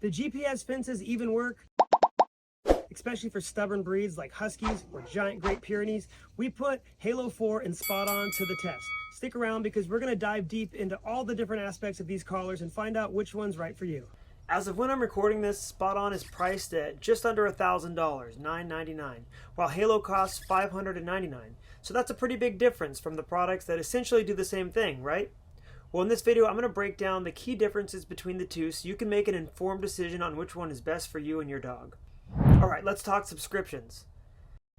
The GPS fences even work, especially for stubborn breeds like Huskies or giant Great Pyrenees. We put Halo 4 and SpotOn to the test. Stick around because we're going to dive deep into all the different aspects of these collars and find out which one's right for you. As of when I'm recording this, SpotOn is priced at just under $1,000, $999, while Halo costs $599. So that's a pretty big difference from the products that essentially do the same thing, right? Well, in this video, I'm going to break down the key differences between the two so you can make an informed decision on which one is best for you and your dog. Alright, let's talk subscriptions.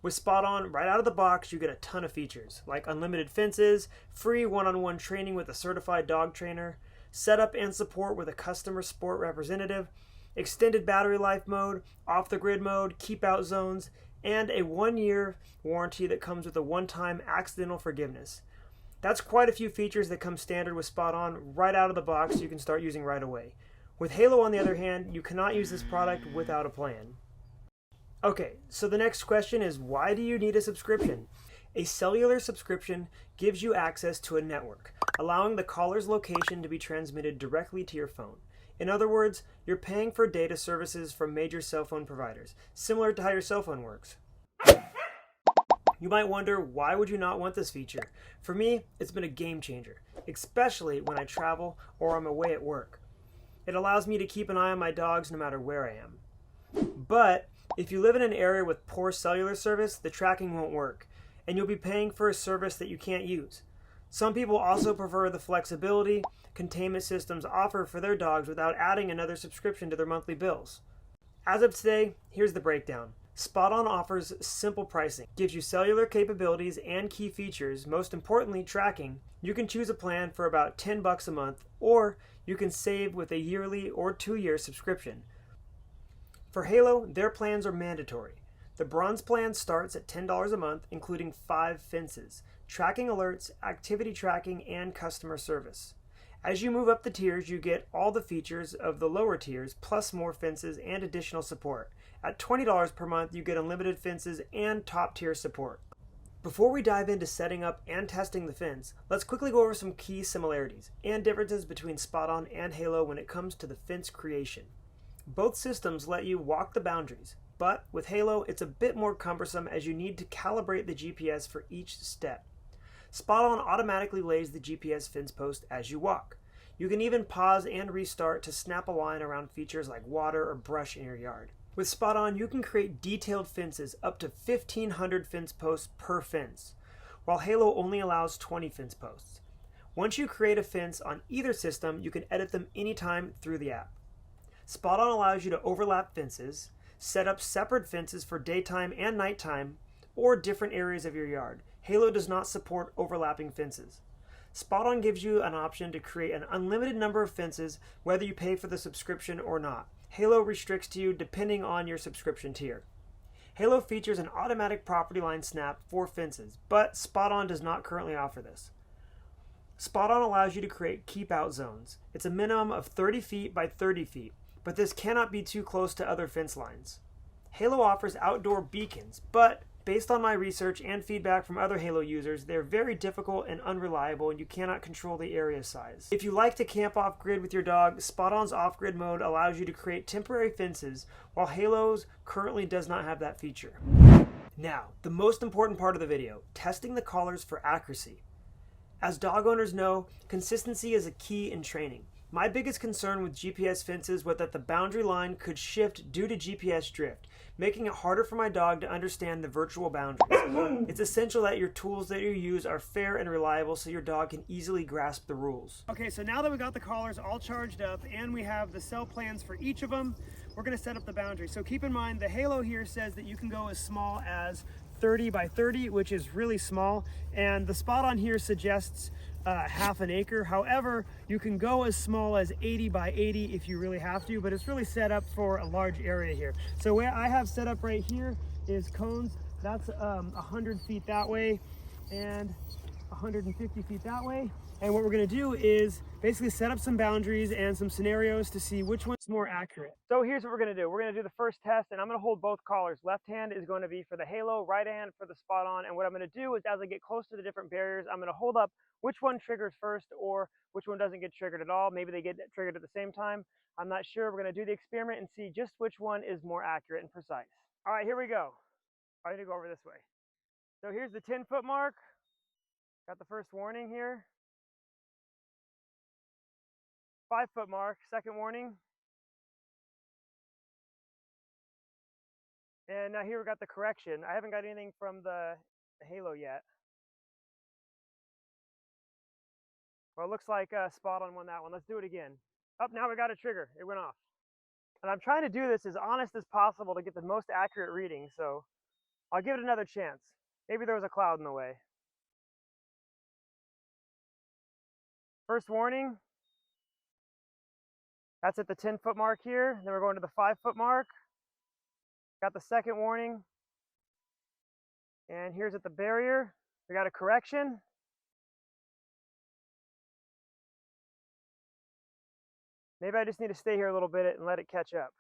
With SpotOn, right out of the box, you get a ton of features, like unlimited fences, free one-on-one training with a certified dog trainer, setup and support with a customer support representative, extended battery life mode, off-the-grid mode, keep-out zones, and a 1-year warranty that comes with a one-time accidental forgiveness. That's quite a few features that come standard with SpotOn right out of the box you can start using right away. With Halo, on the other hand, you cannot use this product without a plan. Okay, so the next question is, why do you need a subscription? A cellular subscription gives you access to a network, allowing the caller's location to be transmitted directly to your phone. In other words, you're paying for data services from major cell phone providers, similar to how your cell phone works. You might wonder, why would you not want this feature? For me, it's been a game changer, especially when I travel or I'm away at work. It allows me to keep an eye on my dogs no matter where I am. But if you live in an area with poor cellular service, the tracking won't work, and you'll be paying for a service that you can't use. Some people also prefer the flexibility containment systems offer for their dogs without adding another subscription to their monthly bills. As of today, here's the breakdown. SpotOn offers simple pricing, gives you cellular capabilities and key features, most importantly tracking. You can choose a plan for about $10 a month, or you can save with a yearly or 2-year subscription. For Halo, their plans are mandatory. The bronze plan starts at $10 a month, including 5 fences, tracking alerts, activity tracking, and customer service. As you move up the tiers, you get all the features of the lower tiers, plus more fences and additional support. At $20 per month, you get unlimited fences and top-tier support. Before we dive into setting up and testing the fence, let's quickly go over some key similarities and differences between SpotOn and Halo when it comes to the fence creation. Both systems let you walk the boundaries, but with Halo, it's a bit more cumbersome as you need to calibrate the GPS for each step. SpotOn automatically lays the GPS fence post as you walk. You can even pause and restart to snap a line around features like water or brush in your yard. With SpotOn, you can create detailed fences up to 1,500 fence posts per fence, while Halo only allows 20 fence posts. Once you create a fence on either system, you can edit them anytime through the app. SpotOn allows you to overlap fences, set up separate fences for daytime and nighttime, or different areas of your yard. Halo does not support overlapping fences. SpotOn gives you an option to create an unlimited number of fences, whether you pay for the subscription or not. Halo restricts you depending on your subscription tier. Halo features an automatic property line snap for fences, but SpotOn does not currently offer this. SpotOn allows you to create keep-out zones. It's a minimum of 30 feet by 30 feet, but this cannot be too close to other fence lines. Halo offers outdoor beacons, but based on my research and feedback from other Halo users, they're very difficult and unreliable, and you cannot control the area size. If you like to camp off-grid with your dog, SpotOn's off-grid mode allows you to create temporary fences, while Halo's currently does not have that feature. Now, the most important part of the video, testing the collars for accuracy. As dog owners know, consistency is a key in training. My biggest concern with GPS fences was that the boundary line could shift due to GPS drift, making it harder for my dog to understand the virtual boundaries. It's essential that your tools that you use are fair and reliable so your dog can easily grasp the rules. Okay, so now that we got the collars all charged up and we have the cell plans for each of them, we're going to set up the boundary. So keep in mind, the Halo here says that you can go as small as 30 by 30, which is really small, and the SpotOn here suggests half an acre. However, you can go as small as 80 by 80 if you really have to, but it's really set up for a large area here. So where I have set up right here is cones. That's 100 feet that way and 150 feet that way. And what we're gonna do is basically set up some boundaries and some scenarios to see which one's more accurate. So here's what we're gonna do. We're gonna do the first test, and I'm gonna hold both collars. Left hand is going to be for the Halo, right hand for the Spot On. And what I'm gonna do is, as I get close to the different barriers, I'm gonna hold up which one triggers first or which one doesn't get triggered at all. Maybe they get triggered at the same time. I'm not sure. We're gonna do the experiment and see just which one is more accurate and precise. All right, here we go. I need to go over this way. So here's the 10-foot mark. Got the first warning here. 5-foot mark, second warning. And now here we got the correction. I haven't got anything from the Halo yet. Well, it looks like Spot On won that one. Let's do it again. Up, now we got a trigger. It went off. And I'm trying to do this as honest as possible to get the most accurate reading, so I'll give it another chance. Maybe there was a cloud in the way. First warning. That's at the 10-foot mark here. Then we're going to the 5-foot mark. Got the second warning. And here's at the barrier. We got a correction. Maybe I just need to stay here a little bit and let it catch up.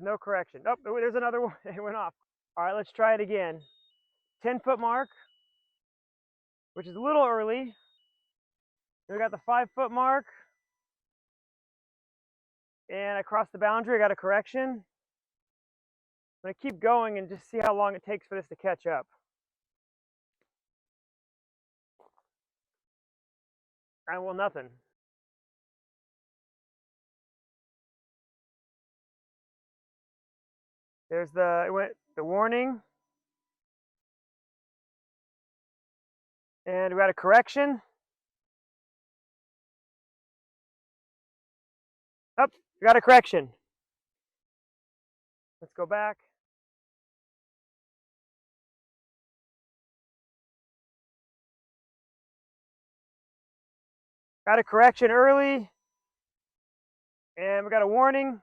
No correction. Oh, there's another one. It went off. All right, let's try it again. 10-foot mark, which is a little early. We got the 5-foot mark. And I crossed the boundary, I got a correction. I'm gonna keep going and just see how long it takes for this to catch up. Well, nothing. There's the warning. And we got a correction. Oh, we got a correction. Let's go back. Got a correction early. And we got a warning.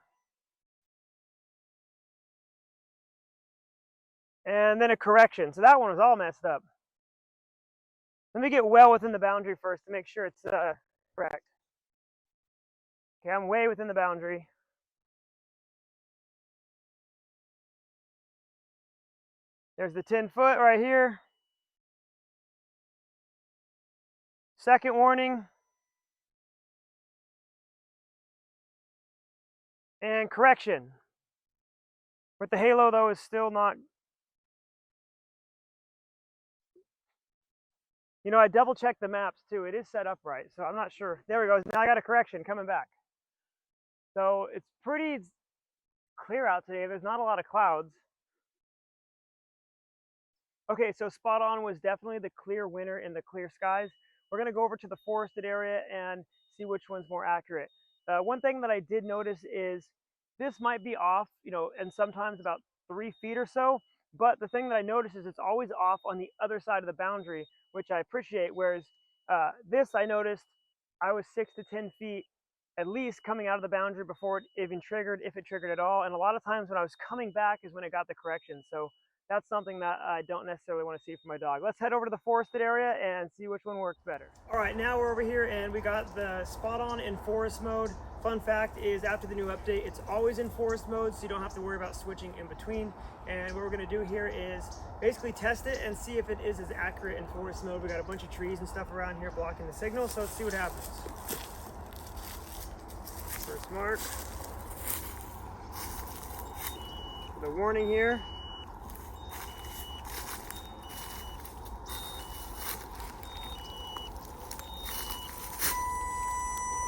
And then a correction. So that one was all messed up. Let me get well within the boundary first to make sure it's correct. Okay, I'm way within the boundary. There's the 10-foot right here. Second warning. And correction. With the Halo, though, is still not. You know, I double checked the maps too. It is set up right, so I'm not sure. There we go. Now I got a correction coming back. So it's pretty clear out today. There's not a lot of clouds. Okay, so Spot On was definitely the clear winner in the clear skies. We're gonna go over to the forested area and see which one's more accurate. One thing that I did notice is this might be off, you know, and sometimes about 3 feet or so. But the thing that I noticed is it's always off on the other side of the boundary, which I appreciate. Whereas this, I noticed I was 6 to 10 feet at least coming out of the boundary before it even triggered, if it triggered at all. And a lot of times when I was coming back is when it got the correction. So that's something that I don't necessarily want to see for my dog. Let's head over to the forested area and see which one works better. All right, now we're over here and we got the Spot On in forest mode. Fun fact is, after the new update, it's always in forest mode, so you don't have to worry about switching in between. And what we're gonna do here is basically test it and see if it is as accurate in forest mode. We got a bunch of trees and stuff around here blocking the signal, so let's see what happens. First mark. The warning here.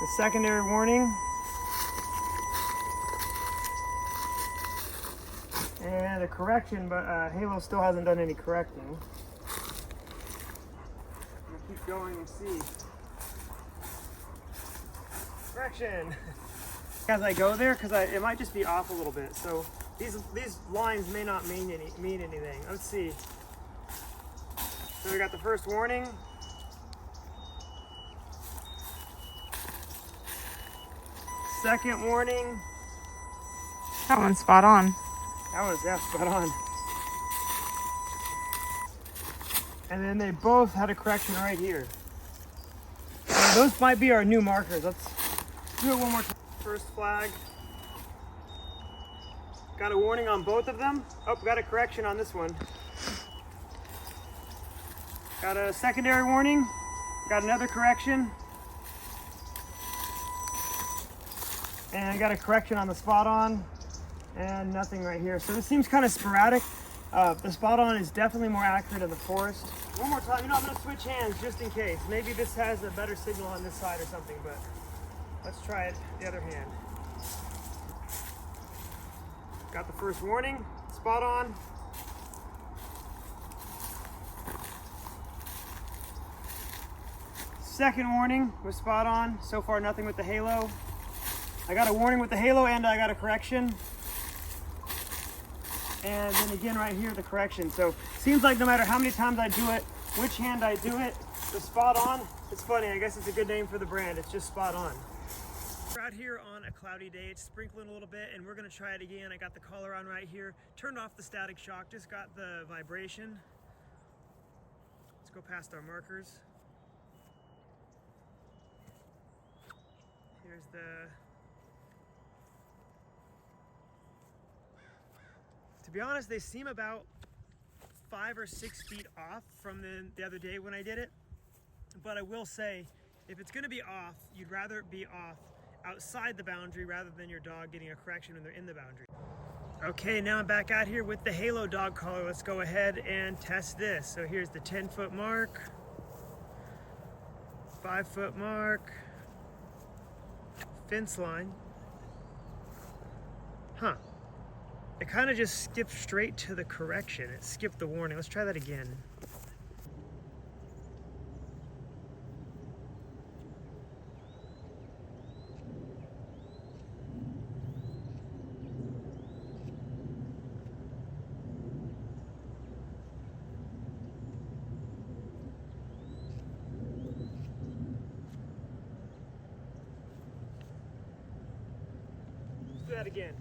The secondary warning. And a correction, but Halo still hasn't done any correcting. I'm gonna keep going and see. Correction! As I go there, because it might just be off a little bit. So these lines may not mean anything. Let's see. So we got the first warning. Second warning. That one's spot on. That was, yeah, spot on. And then they both had a correction right here. Those might be our new markers. Let's do it one more time. First flag. Got a warning on both of them. Oh, got a correction on this one. Got a secondary warning. Got another correction. And I got a correction on the SpotOn. And nothing right here. So this seems kind of sporadic. The SpotOn is definitely more accurate in the forest. One more time, I'm gonna switch hands just in case. Maybe this has a better signal on this side or something, but let's try it the other hand. Got the first warning, SpotOn. Second warning with SpotOn. So far, nothing with the Halo. I got a warning with the Halo and I got a correction. And then again right here, the correction. So seems like no matter how many times I do it, which hand I do it, the SpotOn, it's funny, I guess it's a good name for the brand. It's just SpotOn. We're out here on a cloudy day. It's sprinkling a little bit and we're gonna try it again. I got the collar on right here. Turned off the static shock, just got the vibration. Let's go past our markers. Here's the... To be honest, they seem about 5 or 6 feet off from the other day when I did it. But I will say, if it's gonna be off, you'd rather it be off outside the boundary rather than your dog getting a correction when they're in the boundary. Okay, now I'm back out here with the Halo dog collar. Let's go ahead and test this. So here's the 10-foot mark, 5-foot mark, fence line. Huh. It kind of just skipped straight to the correction. It skipped the warning. Let's try that again. Let's do that again.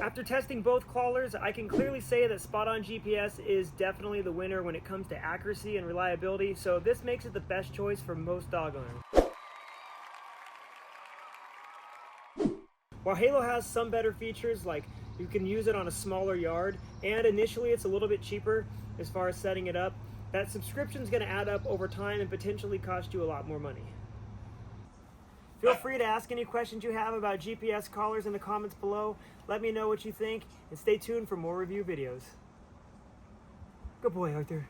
After testing both collars, I can clearly say that SpotOn GPS is definitely the winner when it comes to accuracy and reliability, so this makes it the best choice for most dog owners. While Halo has some better features, like you can use it on a smaller yard, and initially it's a little bit cheaper as far as setting it up, that subscription is going to add up over time and potentially cost you a lot more money. Feel free to ask any questions you have about GPS collars in the comments below. Let me know what you think, and stay tuned for more review videos. Good boy, Arthur.